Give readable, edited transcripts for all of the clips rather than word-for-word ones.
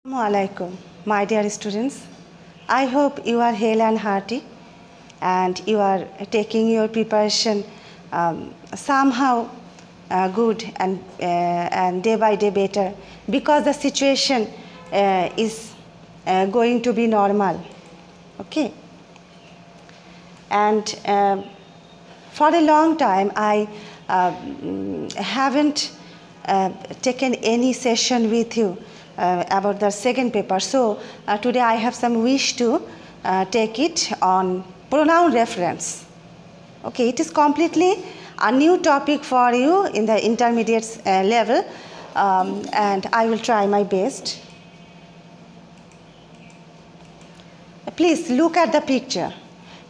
Assalamualaikum, my dear students. I hope you are hale and hearty and you are taking your preparation somehow good and day by day better, because the situation is going to be normal. Okay. And for a long time I haven't taken any session with you about the second paper. So today I have some wish to take it on pronoun reference. Okay, it is completely a new topic for you in the intermediate level, and I will try my best. Please look at the picture.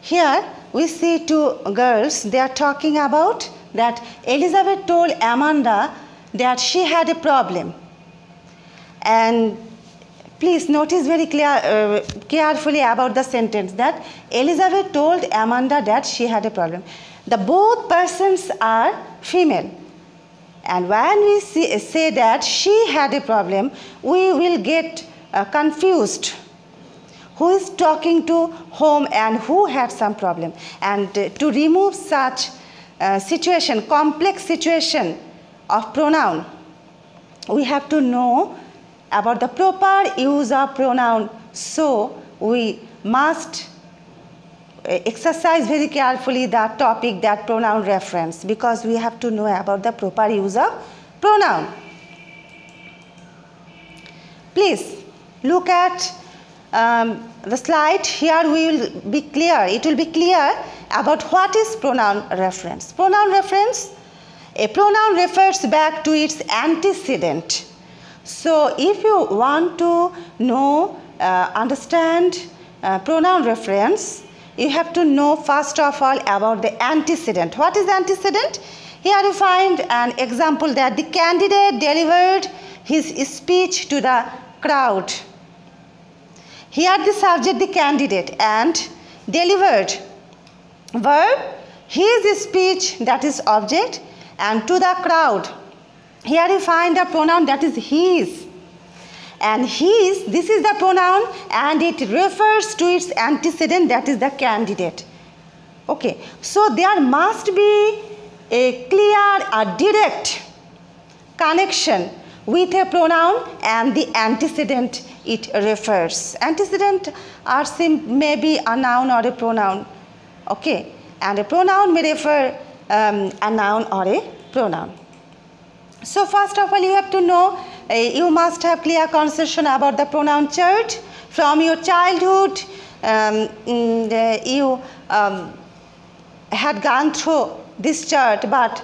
Here we see two girls. They are talking about that Elizabeth told Amanda that she had a problem. And please notice very carefully about the sentence that Elizabeth told Amanda that she had a problem. The both persons are female. And when we say that she had a problem, we will get confused. Who is talking to whom and who had some problem. And to remove such situation, complex situation of pronoun, we have to know about the proper use of pronoun. So we must exercise very carefully that topic, that pronoun reference, because we have to know about the proper use of pronoun. Please look at the slide. Here we will be clear. It will be clear about what is pronoun reference. Pronoun reference, a pronoun refers back to its antecedent. So if you want to know, understand pronoun reference, you have to know first of all about the antecedent. What is antecedent? Here you find an example that the candidate delivered his speech to the crowd. Here the subject, the candidate, and delivered verb, his speech, that is object, and to the crowd. Here you find a pronoun that is his. And his, this is the pronoun and it refers to its antecedent, that is the candidate. Okay, so there must be a clear, a direct connection with a pronoun and the antecedent it refers. Antecedent may be a noun or a pronoun. Okay, and a pronoun may refer a noun or a pronoun. So first of all, you have to know, you must have clear conception about the pronoun chart. From your childhood, you had gone through this chart, but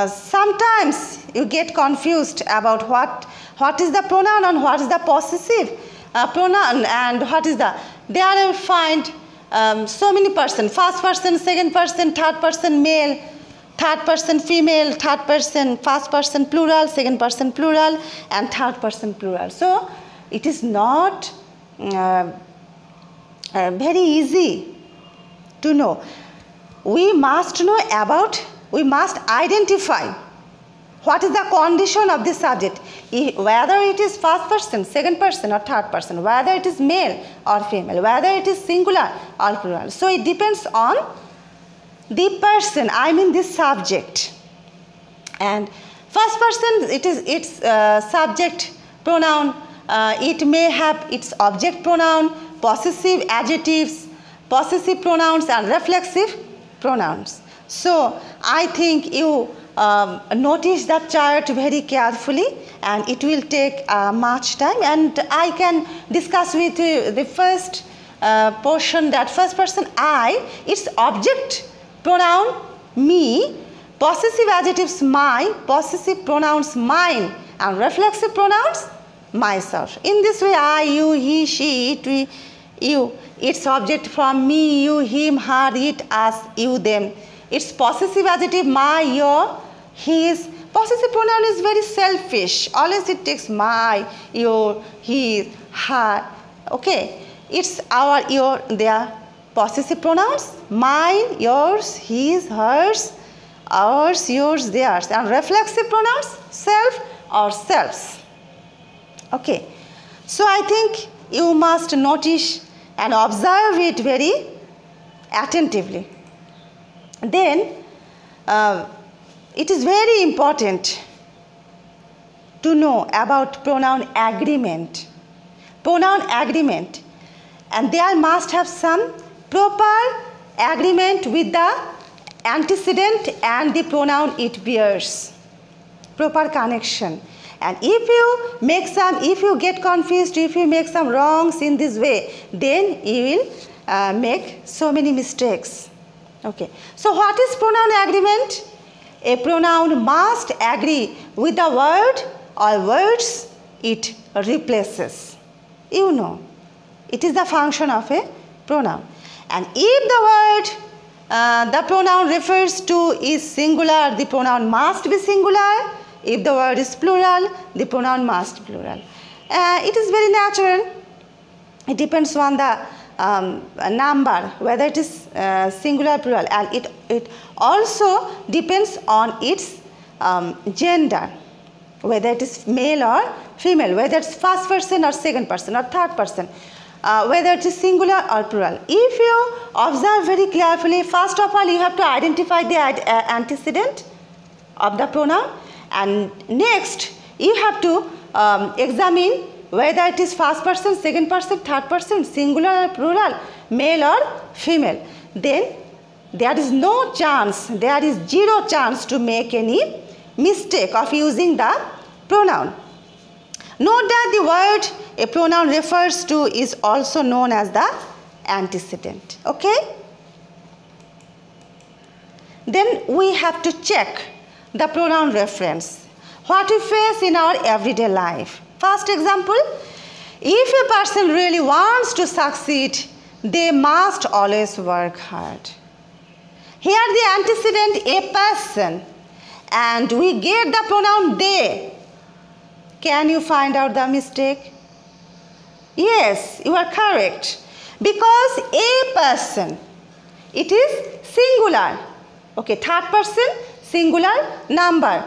sometimes you get confused about what is the pronoun and what is the possessive pronoun and what is the. There you will find so many persons: first person, second person, third person male, third person female, third person, first person plural, second person plural, and third person plural. So it is not very easy to know. We must know about, we must identify what is the condition of the subject, whether it is first person, second person, or third person, whether it is male or female, whether it is singular or plural. So it depends on the person, I mean this subject. And first person, it is its subject pronoun. It may have its object pronoun, possessive adjectives, possessive pronouns, and reflexive pronouns. So I think you notice that chart very carefully, and it will take much time, and I can discuss with you the first portion, that first person I, its object pronoun me, possessive adjectives my, possessive pronouns mine, and reflexive pronouns myself. In this way, I, you, he, she, it, we, you. Its object from me, you, him, her, it, us, you, them. Its possessive adjective my, your, his. Possessive pronoun is very selfish. Always it takes my, your, his, her. Okay. It's our, your, their. Possessive pronouns, mine, yours, his, hers, ours, yours, theirs. And reflexive pronouns, self or selves. Okay. So I think you must notice and observe it very attentively. Then it is very important to know about pronoun agreement. Pronoun agreement, and there must have some proper agreement with the antecedent and the pronoun it bears. Proper connection. And if you get confused, if you make some wrongs in this way, then you will make so many mistakes. Okay. So what is pronoun agreement? A pronoun must agree with the word or words it replaces. You know, it is the function of a pronoun. And if the word the pronoun refers to is singular, the pronoun must be singular. If the word is plural, the pronoun must be plural. It is very natural. It depends on the number, whether it is singular or plural, and it also depends on its gender, whether it is male or female, whether it's first person or second person or third person, whether it is singular or plural. If you observe very carefully, first of all, you have to identify the antecedent of the pronoun, and next you have to examine whether it is first person, second person, third person, singular or plural, male or female. Then there is no chance, there is zero chance to make any mistake of using the pronoun. Note that the word a pronoun refers to is also known as the antecedent. Okay? Then we have to check the pronoun reference, what we face in our everyday life. First example, if a person really wants to succeed, they must always work hard. Here the antecedent a person, and we get the pronoun they. Can you find out the mistake? Yes, you are correct. Because a person, it is singular. Okay, third person, singular number,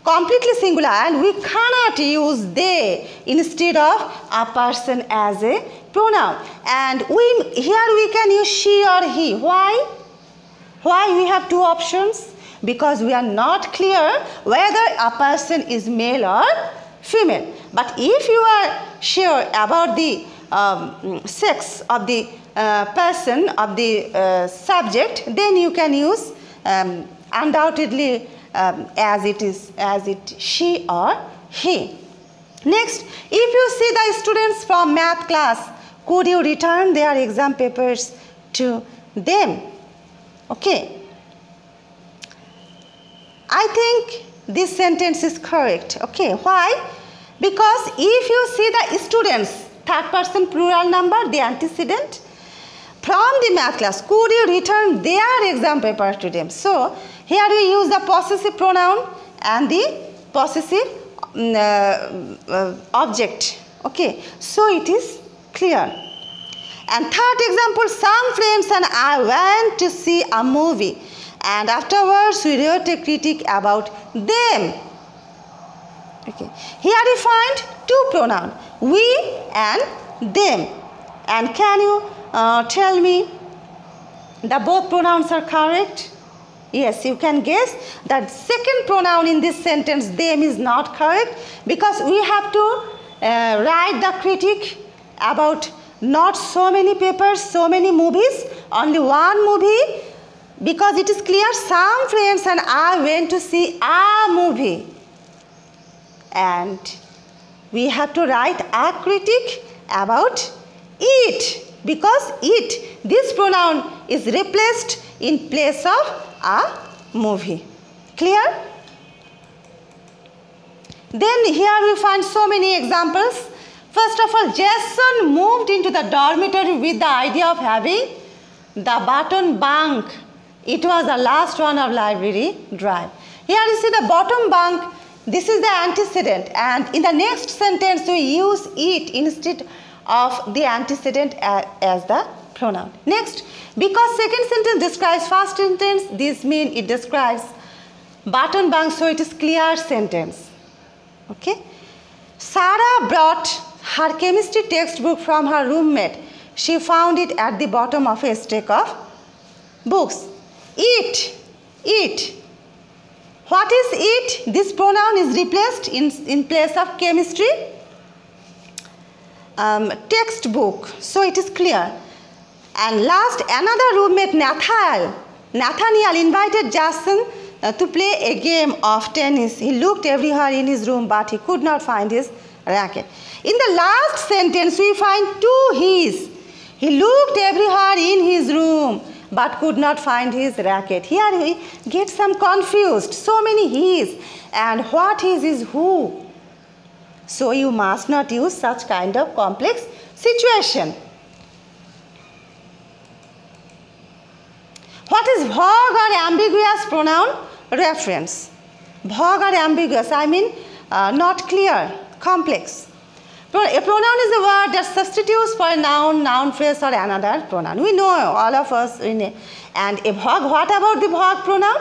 completely singular, and we cannot use they instead of a person as a pronoun. And here we can use she or he. Why? Why we have two options? Because we are not clear whether a person is male or female. But if you are sure about the sex of the person, of the subject, then you can use undoubtedly as it she or he. Next, if you see the students from math class, could you return their exam papers to them? Okay. I think this sentence is correct. Okay. Why? Because if you see the students, third person plural number, the antecedent, from the math class, could you return their exam paper to them? So, here we use the possessive pronoun and the possessive object. Okay. So, it is clear. And third example, some friends and I went to see a movie, and afterwards we wrote a critique about them. Okay. Here we find two pronouns, we and them. And can you tell me the both pronouns are correct? Yes, you can guess that second pronoun in this sentence, them, is not correct, because we have to write the critique about not so many papers, so many movies, only one movie, because it is clear some friends and I went to see a movie. And we have to write a critique about it, because it, this pronoun is replaced in place of a movie. Clear? Then here we find so many examples. First of all, Jason moved into the dormitory with the idea of having the bottom bunk. It was the last one of library drive. Here you see the bottom bunk. This is the antecedent, and in the next sentence we use it instead of the antecedent as the pronoun. Next, because second sentence describes first sentence, this means it describes button bunk, so it is clear sentence. Okay. Sarah brought her chemistry textbook from her roommate. She found it at the bottom of a stack of books. It. What is it? This pronoun is replaced in place of chemistry. Textbook. So it is clear. And last, another roommate, Nathaniel invited Jason to play a game of tennis. He looked everywhere in his room, but he could not find his racket. In the last sentence, we find two he's. He looked everywhere in his room, but could not find his racket. Here we get some confused. So many he's. And what is who? So you must not use such kind of complex situation. What is vague or ambiguous pronoun? Reference. Vague or ambiguous, I mean not clear, complex. A pronoun is a word that substitutes for a noun phrase or another pronoun. We know, all of us, we know. And a vague, what about the vague pronoun?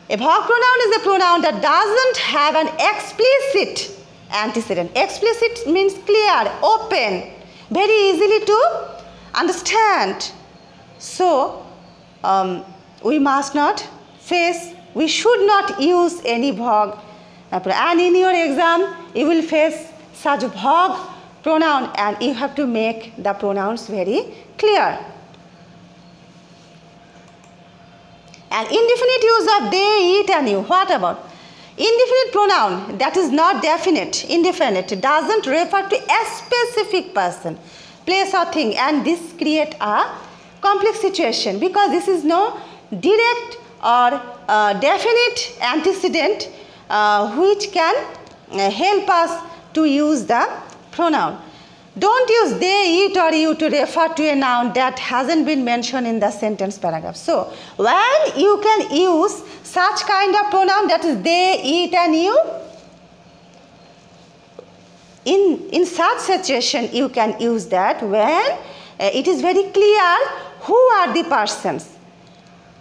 A vague pronoun is a pronoun that doesn't have an explicit antecedent. Explicit means clear, open, very easily to understand. So, we must not we should not use any vague. And in your exam, you will face such vague pronoun and you have to make the pronouns very clear. And indefinite use of they, it and you. What about? Indefinite pronoun that is not definite, indefinite, doesn't refer to a specific person, place or thing, and this creates a complex situation because this is no direct or definite antecedent which can help us to use the pronoun. Don't use they, it or you to refer to a noun that hasn't been mentioned in the sentence paragraph. So, when you can use such kind of pronoun that is they, it and you, in such situation you can use that when it is very clear who are the persons.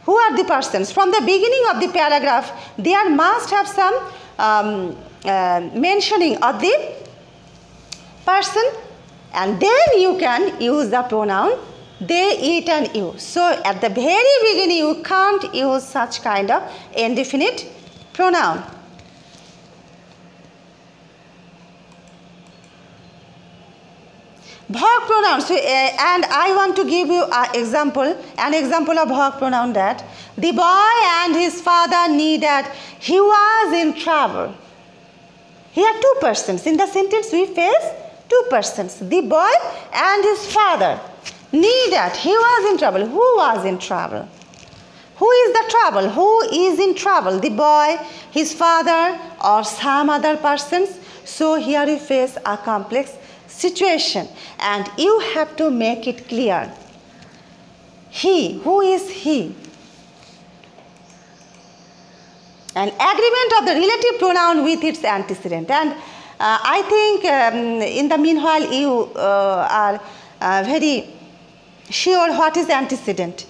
Who are the persons? From the beginning of the paragraph, there must have some mentioning of the person, and then you can use the pronoun they, it and you. So at the very beginning you can't use such kind of indefinite pronoun. Vague pronoun. So, and I want to give you an example of vague pronoun that the boy and his father knew that he was in trouble. Here two persons. In the sentence we face two persons. The boy and his father knew that he was in trouble. Who was in trouble? Who is the trouble? Who is in trouble? The boy, his father, or some other persons. So here we face a complex situation and you have to make it clear. He, who is he? An agreement of the relative pronoun with its antecedent. And I think in the meanwhile you are very sure what is antecedent.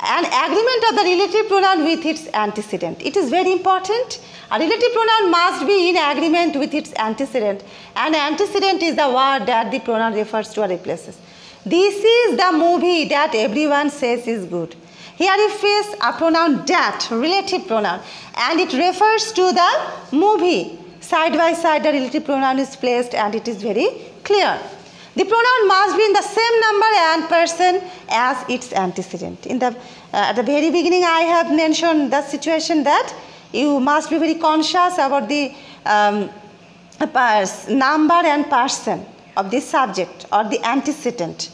An agreement of the relative pronoun with its antecedent. It is very important. A relative pronoun must be in agreement with its antecedent. And antecedent is the word that the pronoun refers to or replaces. This is the movie that everyone says is good. Here we face a pronoun that, relative pronoun, and it refers to the movie. Side by side the relative pronoun is placed and it is very clear. The pronoun must be in the same number and person as its antecedent. At the very beginning I have mentioned the situation that you must be very conscious about the number and person of the subject or the antecedent.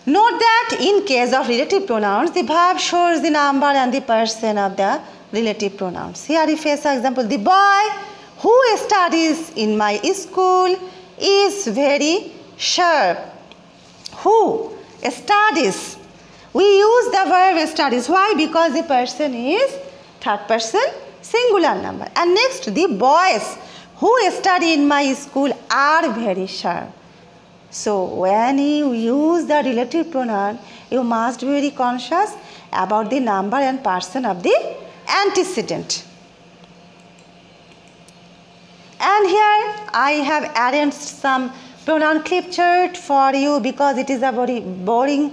Note that in case of relative pronouns, the verb shows the number and the person of the relative pronouns. Here we face an example. The boy who studies in my school is very sharp. Who studies? We use the verb studies. Why? Because the person is third person singular number. And next, the boys who study in my school are very sharp. So when you use the relative pronoun, you must be very conscious about the number and person of the antecedent. And here I have added some pronoun clip chart for you because it is a very boring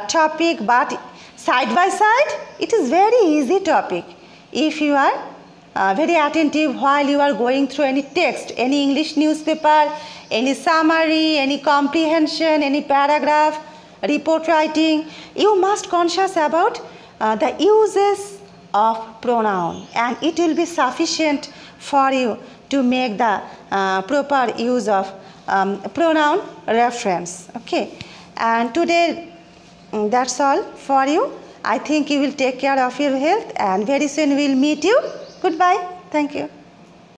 topic, but side by side it is very easy topic if you are very attentive while you are going through any text, any English newspaper, any summary, any comprehension, any paragraph, report writing. You must conscious about the uses of pronoun, and it will be sufficient for you to make the proper use of pronoun reference. Okay, and today that's all for you. I think you will take care of your health, and very soon we'll meet you. Goodbye. Thank you.